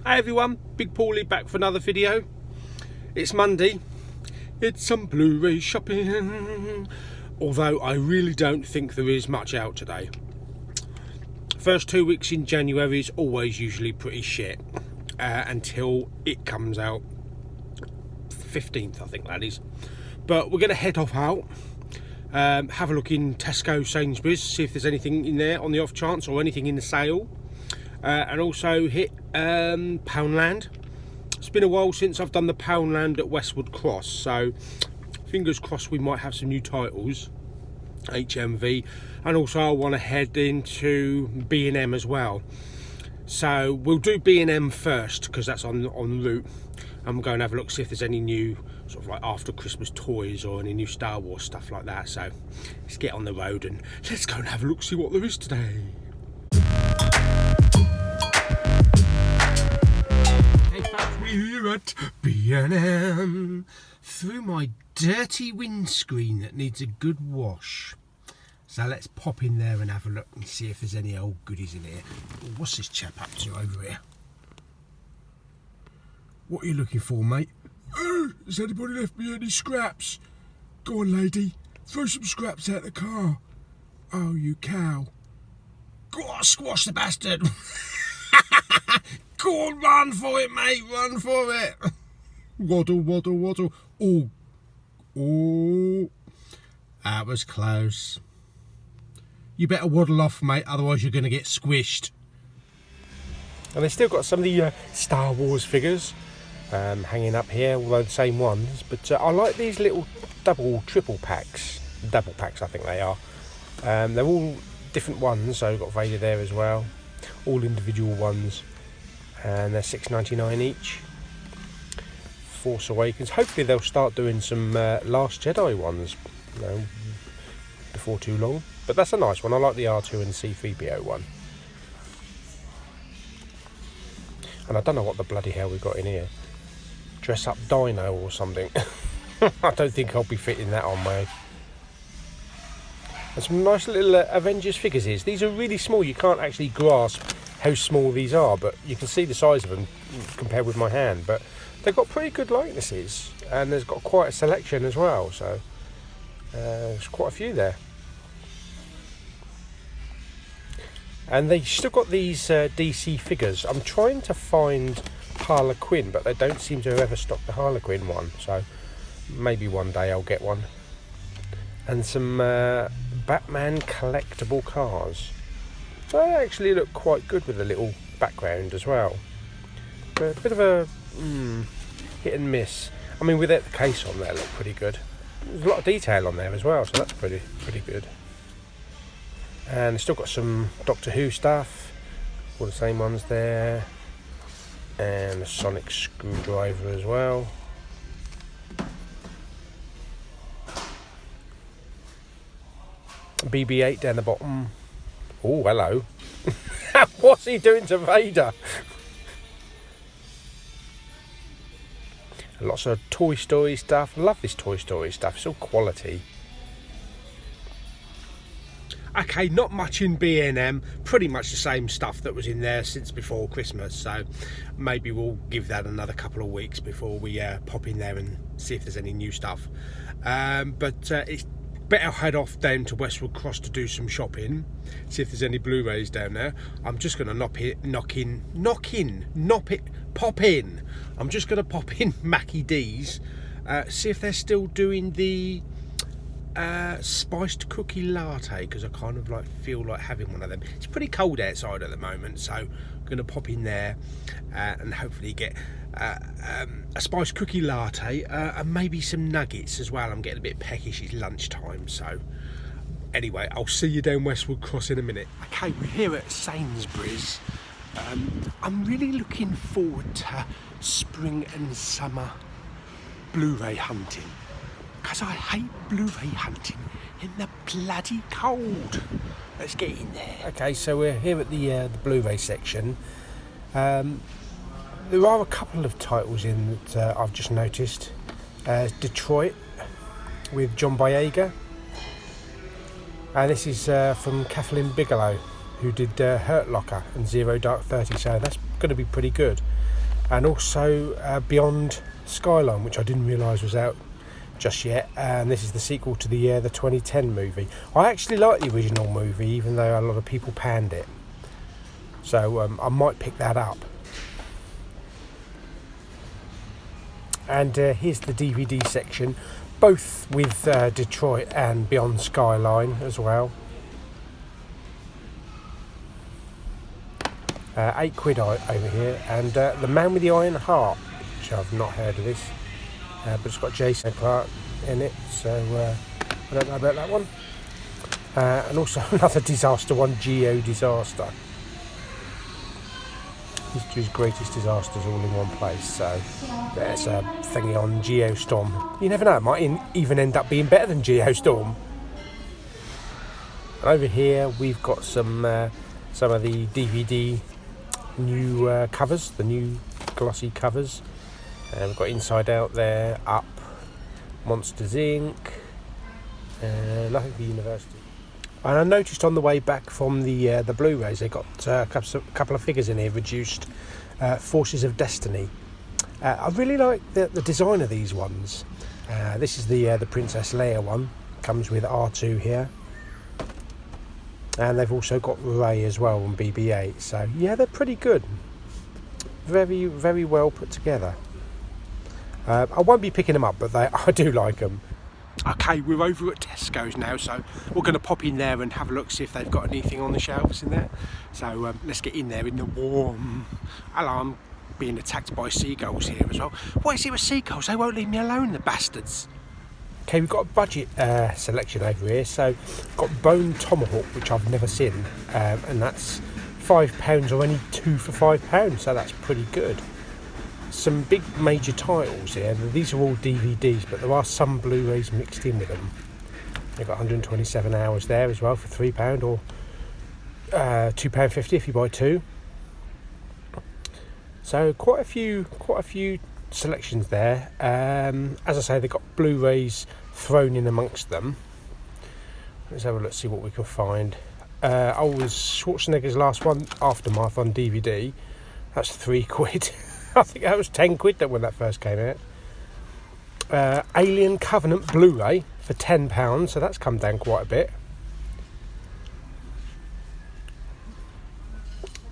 Hey everyone, Big Pauly back for another video. It's Monday. It's some Blu-ray shopping. Although I really don't think there is much out today. First 2 weeks in January is always usually pretty shit until it comes out. 15th, I think that is. But we're going to head off out. Have a look in Tesco, Sainsbury's, see if there's anything in there on the off chance or anything in the sale. And also hit Poundland. It's been a while since I've done the Poundland at Westwood Cross, so fingers crossed we might have some new titles, HMV, and also I want to head into B&M as well. So we'll do B&M first because that's en route, and we'll go and have a look, see if there's any new sort of like after Christmas toys or any new Star Wars stuff like that. So let's get on the road and let's go and have a look, see what there is today. Here at B&M, through my dirty windscreen that needs a good wash. So let's pop in there and have a look and see if there's any old goodies in here. What's this chap up to over here? What are you looking for, mate? Oh, has anybody left me any scraps? Go on, lady, throw some scraps out the car. Oh, you cow. Go on, squash the bastard. Go on, run for it, mate, run for it. Waddle, waddle, waddle. Oh, oh, that was close. You better waddle off, mate, otherwise you're going to get squished. And they've still got some of the Star Wars figures hanging up here, although the same ones. But I like these little triple packs. Double packs, I think they are. They're all different ones, so we've got Vader there as well. All individual ones. And they're $6.99 each. Force Awakens. Hopefully they'll start doing some Last Jedi ones, you know, before too long. But that's a nice one. I like the R2 and C-3PO one. And I don't know what the bloody hell we got in here. Dress up Dino or something. I don't think I'll be fitting that on my. And some nice little Avengers figures is. These are really small. You can't actually grasp how small these are, but you can see the size of them compared with my hand. But they've got pretty good likenesses, and there's got quite a selection as well, so there's quite a few there. And they've still got these DC figures. I'm trying to find Harlequin, but they don't seem to have ever stocked the Harlequin one, so maybe one day I'll get one. And some Batman collectible cars. They actually look quite good with a little background as well. But a bit of a hit and miss. I mean, without the case on there, look pretty good. There's a lot of detail on there as well, so that's pretty good. And still got some Doctor Who stuff, all the same ones there, and a sonic screwdriver as well. BB-8 down the bottom. Oh, hello. What's he doing to Vader? Lots of Toy Story stuff. I love this Toy Story stuff. It's all quality. Okay, not much in B&M. Pretty much the same stuff that was in there since before Christmas. So maybe we'll give that another couple of weeks before we pop in there and see if there's any new stuff. But it's better head off down to Westwood Cross to do some shopping, see if there's any Blu-rays down there. I'm just going to pop in. I'm just going to pop in Mackie D's, see if they're still doing the spiced cookie latte, because I kind of like feel like having one of them. It's pretty cold outside at the moment, so I'm going to pop in there and hopefully get a spiced cookie latte and maybe some nuggets as well. I'm getting a bit peckish, it's lunchtime, so anyway, I'll see you down Westwood Cross in a minute. Okay, we're here at Sainsbury's. I'm really looking forward to spring and summer Blu-ray hunting, because I hate Blu-ray hunting in the bloody cold. Let's get in there. Okay, so we're here at the Blu-ray section. There are a couple of titles in that I've just noticed. Detroit with John Boyega. And this is from Kathleen Bigelow, who did Hurt Locker and Zero Dark 30. So that's going to be pretty good. And also Beyond Skyline, which I didn't realise was out just yet, and this is the sequel to the 2010 movie. I actually like the original movie, even though a lot of people panned it, so I might pick that up. And here's the DVD section, both with Detroit and Beyond Skyline as well. £8 over here, and The Man with the Iron Heart, which I've not heard of this, but it's got Jason Clarke in it, so I don't know about that one. And also another disaster one, Geo Disaster. History's greatest disasters all in one place, so there's a thingy on Geostorm. You never know, it might even end up being better than Geostorm. And over here we've got some of the DVD new covers, the new glossy covers. We've got Inside Out there, Up, Monsters Inc, Nothing for University. And I noticed on the way back from the Blu-rays, they got a couple of figures in here, reduced, Forces of Destiny. I really like the design of these ones. This is the Princess Leia one, comes with R2 here. And they've also got Ray as well on BB-8, so yeah, they're pretty good. Very, very well put together. I won't be picking them up, but I do like them. Okay, we're over at Tesco's now, so we're going to pop in there and have a look, see if they've got anything on the shelves in there. So let's get in there in the warm. Hello, I'm being attacked by seagulls here as well. What is it with seagulls? They won't leave me alone, the bastards. Okay, we've got a budget selection over here. So we've got Bone Tomahawk, which I've never seen, and that's £5, or only 2 for £5, so that's pretty good. Some big major titles here. These are all DVDs, but there are some Blu-rays mixed in with them. They've got 127 hours there as well for £3, or £2.50 if you buy 2. So quite a few selections there. As I say, they've got Blu-rays thrown in amongst them. Let's have a look, see what we can find. Was Schwarzenegger's last one, Aftermath, on DVD. That's £3. I think that was £10 when that first came out. Alien Covenant Blu-ray for £10, so that's come down quite a bit.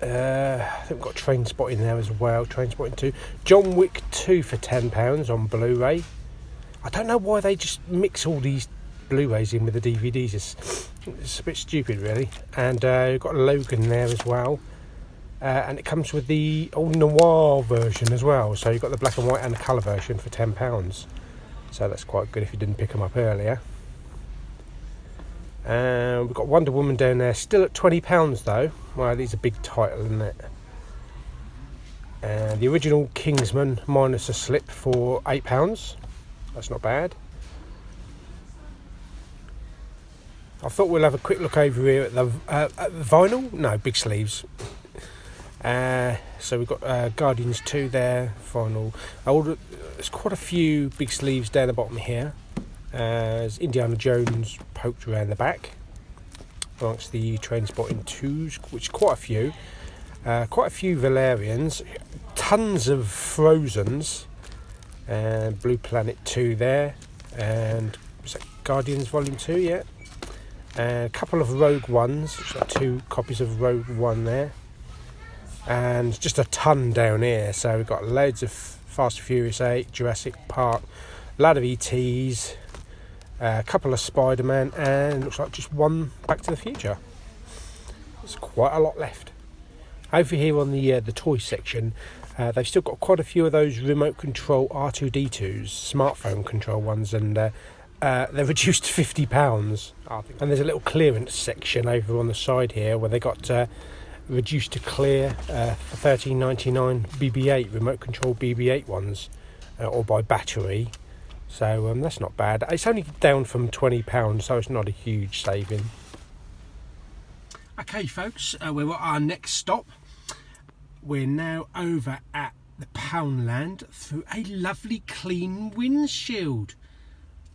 I think we've got Trainspotting there as well, Trainspotting 2. John Wick 2 for £10 on Blu-ray. I don't know why they just mix all these Blu-rays in with the DVDs. It's a bit stupid, really. And we've got Logan there as well. And it comes with the old noir version as well. So you've got the black and white and the colour version for £10. So that's quite good if you didn't pick them up earlier. We've got Wonder Woman down there, still at £20 though. Well, these are a big title, isn't it? And the original Kingsman minus a slip for £8. That's not bad. I thought we'll have a quick look over here at the vinyl. No, big sleeves. So we've got Guardians 2 there, vinyl. There's quite a few big sleeves down the bottom here. There's Indiana Jones poked around the back, amongst the Trainspotting 2s, which quite a few. Quite a few Valerians, tons of Frozens, and Blue Planet 2 there, and was that Guardians Volume 2, yeah. And a couple of Rogue Ones, which are 2 copies of Rogue One there. And just a ton down here, so we've got loads of Fast and Furious 8, Jurassic Park, a lot of ETs, a couple of Spider-Man, and looks like just one Back to the Future. There's quite a lot left. Over here on the toy section, they've still got quite a few of those remote control R2-D2s, smartphone control ones, and they're reduced to £50. And there's a little clearance section over on the side here where they got reduced to clear for $13.99 BB-8, remote control BB-8 ones, or by battery. So that's not bad. It's only down from £20, so it's not a huge saving. Okay folks, we're at our next stop. We're now over at the Poundland through a lovely clean windshield.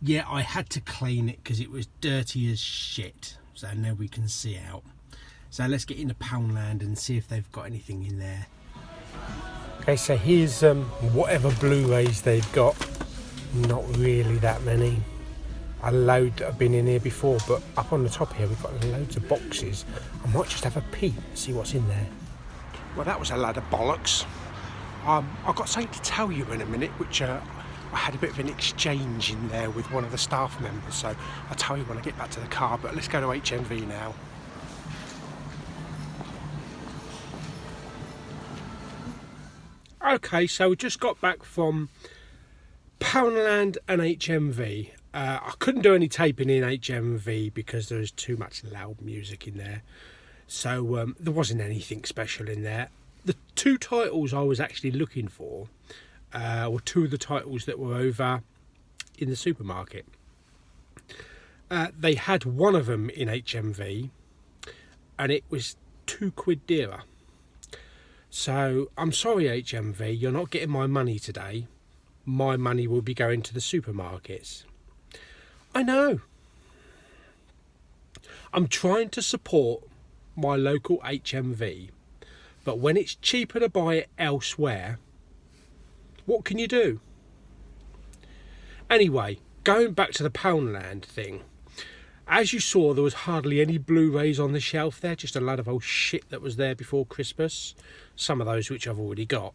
Yeah, I had to clean it because it was dirty as shit. So now we can see out. So let's get into Poundland and see if they've got anything in there. Okay, so here's whatever Blu-rays they've got. Not really that many. A load that have been in here before, but up on the top here we've got loads of boxes. I might just have a peek and see what's in there. Well, that was a load of bollocks. I've got something to tell you in a minute, which I had a bit of an exchange in there with one of the staff members, so I'll tell you when I get back to the car, but let's go to HMV now. Okay, so we just got back from Poundland and HMV. I couldn't do any taping in HMV because there was too much loud music in there, so there wasn't anything special in there. The two titles I was actually looking for were two of the titles that were over in the supermarket. They had one of them in HMV and it was £2 dearer. So I'm sorry HMV, you're not getting my money today. My money will be going to the supermarkets. I know. I'm trying to support my local HMV, but when it's cheaper to buy it elsewhere, what can you do? Anyway, going back to the Poundland thing, as you saw, there was hardly any Blu-rays on the shelf there, just a lot of old shit that was there before Christmas, some of those which I've already got.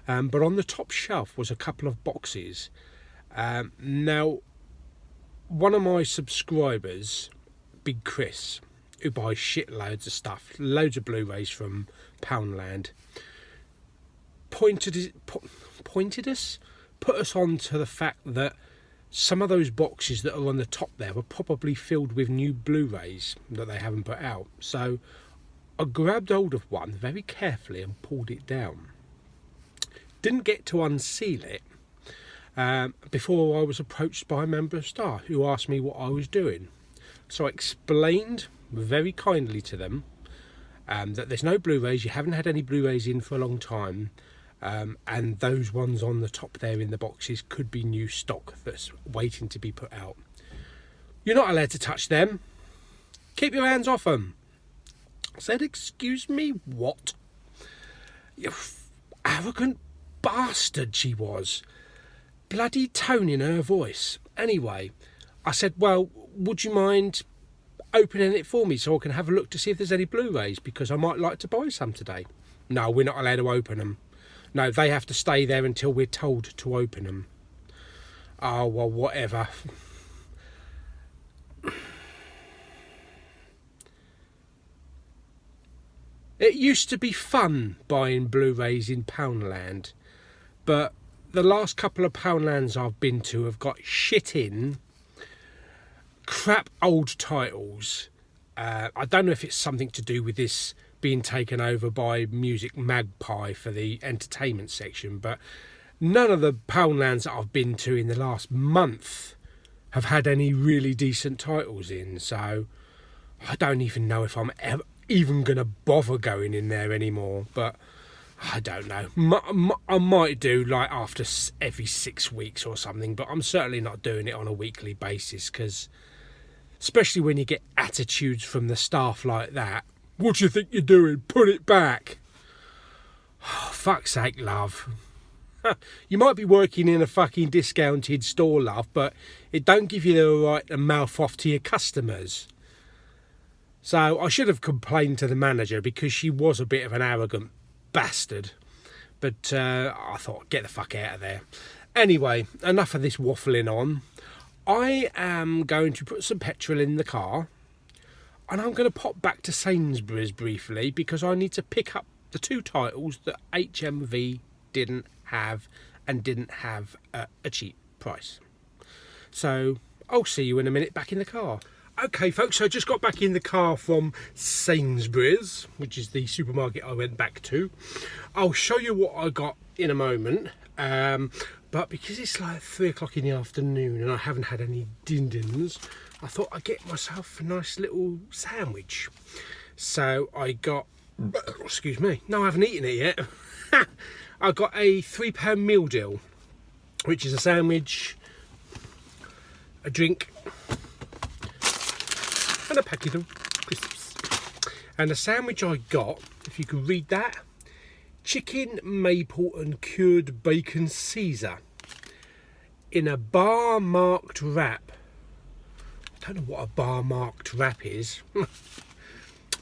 But on the top shelf was a couple of boxes. Now, one of my subscribers, Big Chris, who buys shitloads of stuff, loads of Blu-rays from Poundland, put us on to the fact that some of those boxes that are on the top there were probably filled with new Blu-rays that they haven't put out. So I grabbed hold of one very carefully and pulled it down. Didn't get to unseal it before I was approached by a member of staff who asked me what I was doing. So I explained very kindly to them that there's no Blu-rays, you haven't had any Blu-rays in for a long time, and those ones on the top there in the boxes could be new stock that's waiting to be put out. You're not allowed to touch them. Keep your hands off them. I said, excuse me, what? You arrogant bastard she was. Bloody tone in her voice. Anyway, I said, well, would you mind opening it for me so I can have a look to see if there's any Blu-rays, because I might like to buy some today. No, we're not allowed to open them. No, they have to stay there until we're told to open them. Oh, well, whatever. It used to be fun buying Blu-rays in Poundland, but the last couple of Poundlands I've been to have got shit in, crap old titles. I don't know if it's something to do with this being taken over by Music Magpie for the entertainment section, but none of the Poundlands that I've been to in the last month have had any really decent titles in, so I don't even know if I'm even going to bother going in there anymore. But I don't know, I might do like after every 6 weeks or something, but I'm certainly not doing it on a weekly basis, because especially when you get attitudes from the staff like that. What do you think you're doing? Put it back. Oh, fuck's sake, love. You might be working in a fucking discounted store, love, but it don't give you the right to mouth off to your customers. So I should have complained to the manager, because she was a bit of an arrogant bastard. But I thought, get the fuck out of there. Anyway, enough of this waffling on. I am going to put some petrol in the car, and I'm going to pop back to Sainsbury's briefly, because I need to pick up the two titles that HMV didn't have, and didn't have at a cheap price. So I'll see you in a minute back in the car. Okay folks, so I just got back in the car from Sainsbury's, which is the supermarket I went back to. I'll show you what I got in a moment, but because it's like 3 o'clock in the afternoon and I haven't had any din-dins, I thought I'd get myself a nice little sandwich. So I got, excuse me, no, I haven't eaten it yet. I got a £3 meal deal, which is a sandwich, a drink, and a packet of crisps. And the sandwich I got, if you can read that, chicken, maple and cured bacon Caesar in a bar marked wrap. I don't know what a bar marked wrap is.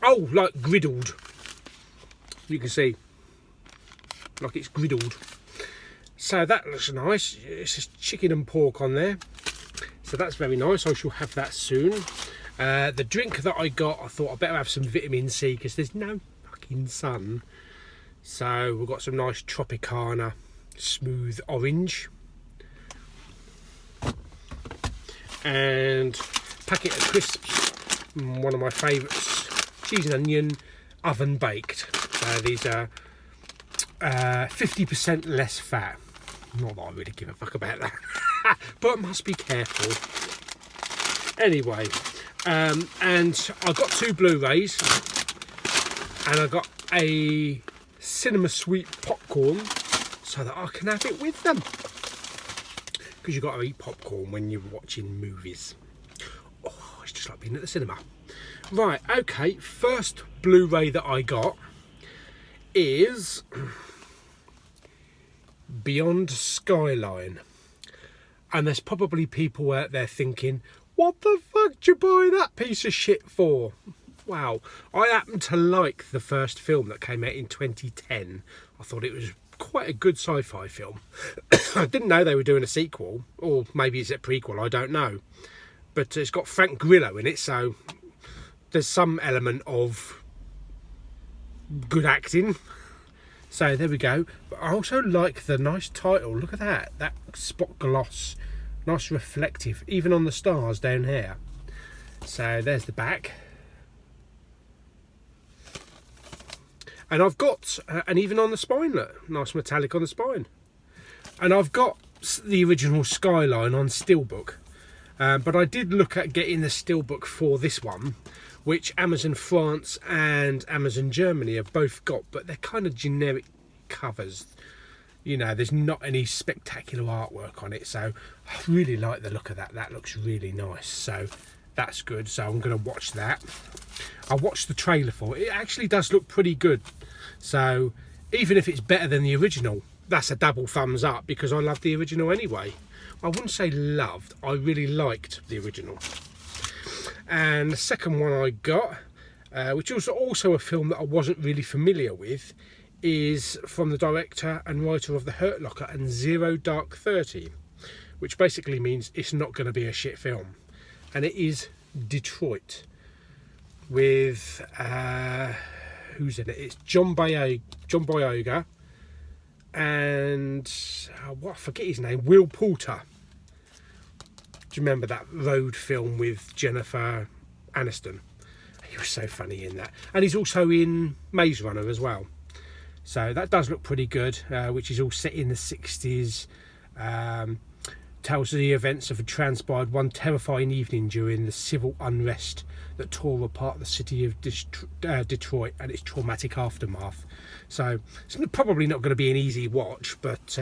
Oh, like griddled. You can see, like it's griddled. So that looks nice. It's just chicken and pork on there. So that's very nice. I shall have that soon. The drink that I got, I thought I better have some vitamin C because there's no fucking sun. So we've got some nice Tropicana smooth orange. And packet of crisps, one of my favourites, cheese and onion, oven baked. So these are 50% less fat. Not that I really give a fuck about that, but must be careful. Anyway, and I got 2 Blu-rays, and I got a cinema sweet popcorn so that I can have it with them. Because you've got to eat popcorn when you're watching movies. Oh, it's just like being at the cinema. Right, okay, first Blu-ray that I got is Beyond Skyline. And there's probably people out there thinking, what the fuck did you buy that piece of shit for? Wow, I happen to like the first film that came out in 2010. I thought it was quite a good sci-fi film. I didn't know they were doing a sequel, or maybe it's a prequel, I don't know. But it's got Frank Grillo in it, so there's some element of good acting. So there we go. But I also like the nice title. Look at that spot gloss, nice reflective, even on the stars down here. So there's the back. And I've got, and even on the spine, look, nice metallic on the spine. And I've got the original Skyline on Steelbook. But I did look at getting the Steelbook for this one, which Amazon France and Amazon Germany have both got, but they're kind of generic covers. You know, there's not any spectacular artwork on it, so I really like the look of that. That looks really nice, so that's good. So I'm going to watch that. I watched the trailer for it. It actually does look pretty good. So even if it's better than the original, that's a double thumbs up, because I love the original anyway. I wouldn't say loved, I really liked the original. And the second one I got, which was also a film that I wasn't really familiar with, is from the director and writer of The Hurt Locker and Zero Dark 30, which basically means it's not going to be a shit film. And it is Detroit, with who's in it? It's John Boyega and I forget his name, Will Poulter. Do you remember that road film with Jennifer Aniston? He was so funny in that, and he's also in Maze Runner as well. So that does look pretty good, which is all set in the 60s. Tells the events of a transpired one terrifying evening during the civil unrest that tore apart the city of Detroit and its traumatic aftermath. So it's probably not going to be an easy watch, but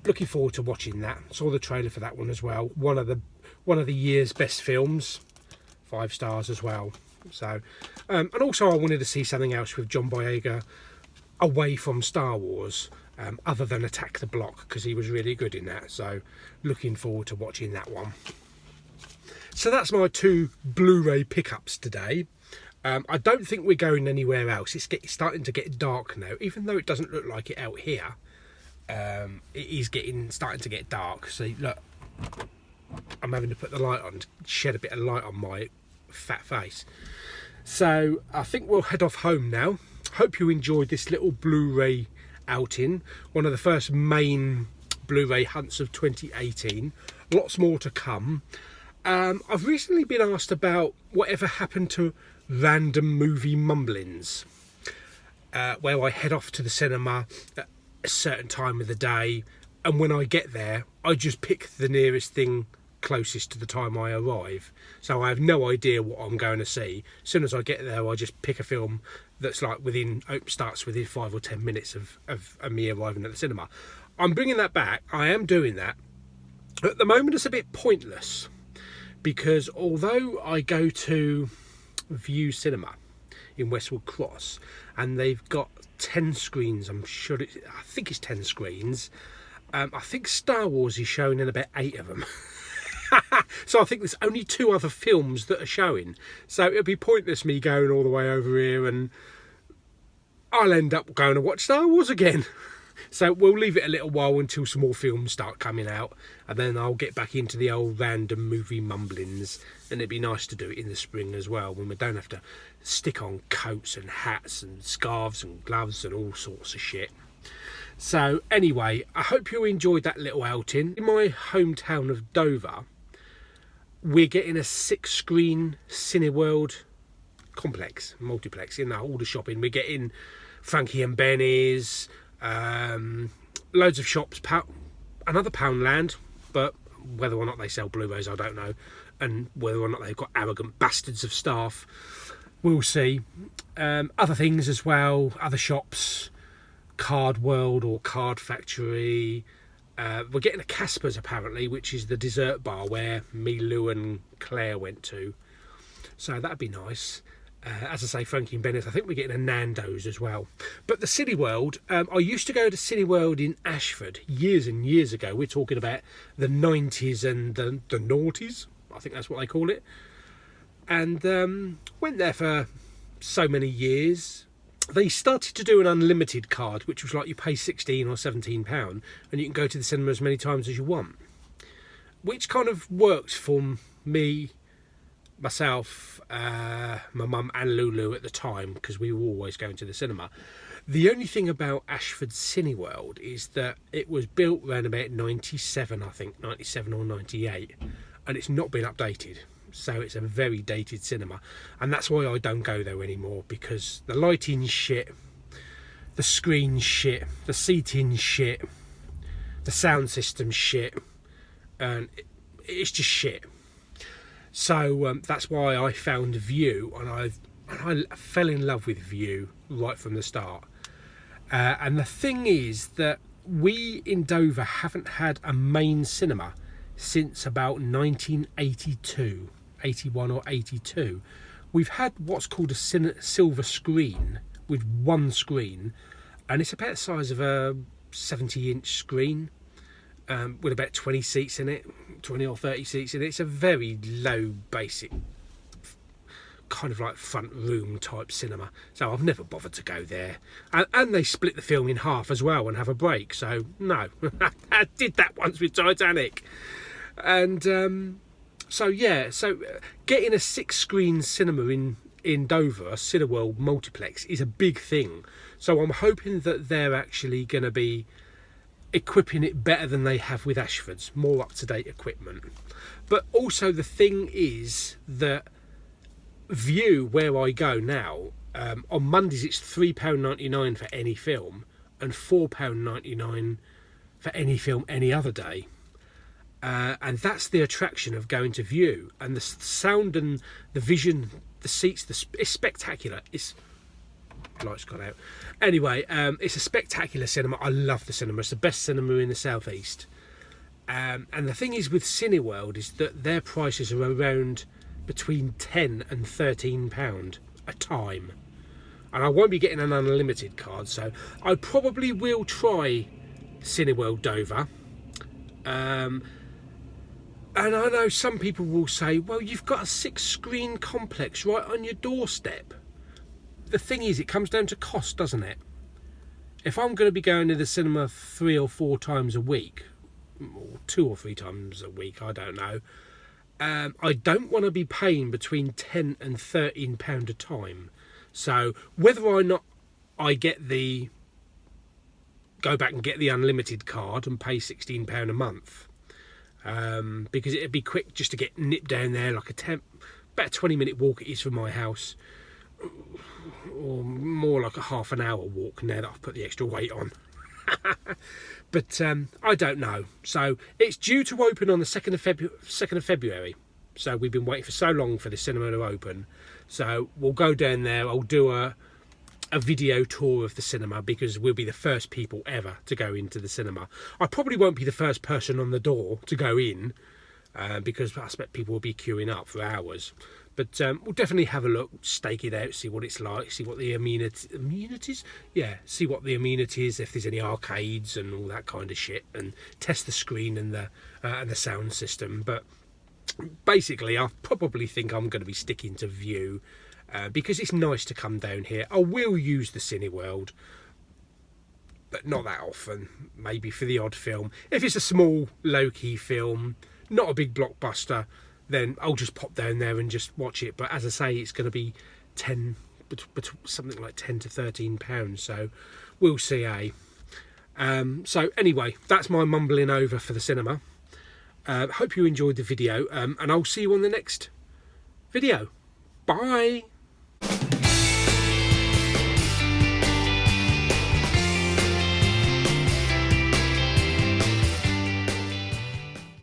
looking forward to watching that. Saw the trailer for that one as well. One of the year's best films, 5 stars as well. So and also I wanted to see something else with John Boyega away from Star Wars. Other than Attack the Block, because he was really good in that. So looking forward to watching that one. So that's my 2 Blu-ray pickups today. I don't think we're going anywhere else. It's starting to get dark now, even though it doesn't look like it out here. It is starting to get dark. See, look, I'm having to put the light on to shed a bit of light on my fat face. So I think we'll head off home now. Hope you enjoyed this little Blu-ray outing, one of the first main Blu-ray hunts of 2018. Lots more to come. I've recently been asked about whatever happened to random movie mumblings, where I head off to the cinema at a certain time of the day, and when I get there I just pick the nearest thing closest to the time I arrive, so I have no idea what I'm going to see. As soon as I get there I just pick a film that's like starts within 5 or 10 minutes of me arriving at the cinema. I'm bringing that back. I am doing that. At the moment it's a bit pointless, because although I go to View Cinema in Westwood Cross and they've got 10 screens. I think it's 10 screens. I think Star Wars is showing in about 8 of them. So I think there's only 2 other films that are showing. So it'll be pointless me going all the way over here, and I'll end up going to watch Star Wars again. So we'll leave it a little while until some more films start coming out, and then I'll get back into the old random movie mumblings, and it'd be nice to do it in the spring as well, when we don't have to stick on coats and hats and scarves and gloves and all sorts of shit. So anyway, I hope you enjoyed that little outing. In my hometown of Dover, we're getting a 6-screen Cineworld complex, multiplex, in all the shopping. We're getting Frankie and Benny's, loads of shops, another Poundland, but whether or not they sell Blu-rays I don't know, and whether or not they've got arrogant bastards of staff, we'll see. Other things as well, other shops, Card World or Card Factory. We're getting a Casper's apparently, which is the dessert bar where me, Lou and Claire went to, so that'd be nice. As I say, Frankie and Bennett's. I think we're getting a Nando's as well. But the Cineworld, I used to go to Cineworld in Ashford years and years ago. We're talking about the 90s and the noughties, I think that's what they call it. And went there for so many years. They started to do an unlimited card, which was like you pay £16 or £17 and you can go to the cinema as many times as you want. Which kind of worked for me, myself, my mum and Lulu at the time, because we were always going to the cinema. The only thing about Ashford Cineworld is that it was built around about 97, I think, 97 or 98, and it's not been updated. So it's a very dated cinema, and that's why I don't go there anymore, because the lighting's shit, the screen's shit, the seating's shit, the sound system's shit, and it's just shit. So that's why I found View, and I fell in love with View right from the start. And the thing is that we in Dover haven't had a main cinema since about 1982, 81 or 82. We've had what's called a silver screen with 1 screen, and it's about the size of a 70-inch screen. With about 20 seats in it, 20 or 30 seats in it. It's a very low, basic, kind of like front room type cinema. So I've never bothered to go there. And they split the film in half as well and have a break. So no, I did that once with Titanic. And so yeah, so getting a 6-screen cinema in Dover, a Cineworld multiplex, is a big thing. So I'm hoping that they're actually going to be equipping it better than they have with Ashford's, more up-to-date equipment. But also the thing is that View, where I go now, on Mondays it's £3.99 for any film and £4.99 for any film any other day. And that's the attraction of going to View. And the sound and the vision, the seats, it's spectacular. Lights gone out. Anyway, it's a spectacular cinema. I love the cinema. It's the best cinema in the southeast. And the thing is with Cineworld is that their prices are around between £10 and £13 a time. And I won't be getting an unlimited card, so I probably will try Cineworld Dover. And I know some people will say, well, you've got a 6-screen complex right on your doorstep. The thing is, it comes down to cost, doesn't it? If I'm going to be going to the cinema 3 or 4 times a week, or 2 or 3 times a week, I don't know, I don't want to be paying between £10 and £13 a time. So whether or not I go back and get the unlimited card and pay £16 a month, because it'd be quick just to get nipped down there, like about a 20-minute walk it is from my house, or more like a half an hour walk now that I've put the extra weight on. But I don't know. So it's due to open on the 2nd of February. So we've been waiting for so long for the cinema to open. So we'll go down there. I'll do a video tour of the cinema, because we'll be the first people ever to go into the cinema. I probably won't be the first person on the door to go in, because I expect people will be queuing up for hours. But we'll definitely have a look, stake it out, see what it's like, see what the amenities, yeah, see what the amenities, if there's any arcades and all that kind of shit, and test the screen and the sound system. But basically, I probably think I'm going to be sticking to View because it's nice to come down here. I will use the Cineworld, but not that often. Maybe for the odd film. If it's a small, low-key film, not a big blockbuster, then I'll just pop down there and just watch it. But as I say, it's going to be something like £10 to £13. So we'll see, eh? So anyway, that's my mumbling over for the cinema. Hope you enjoyed the video, and I'll see you on the next video. Bye.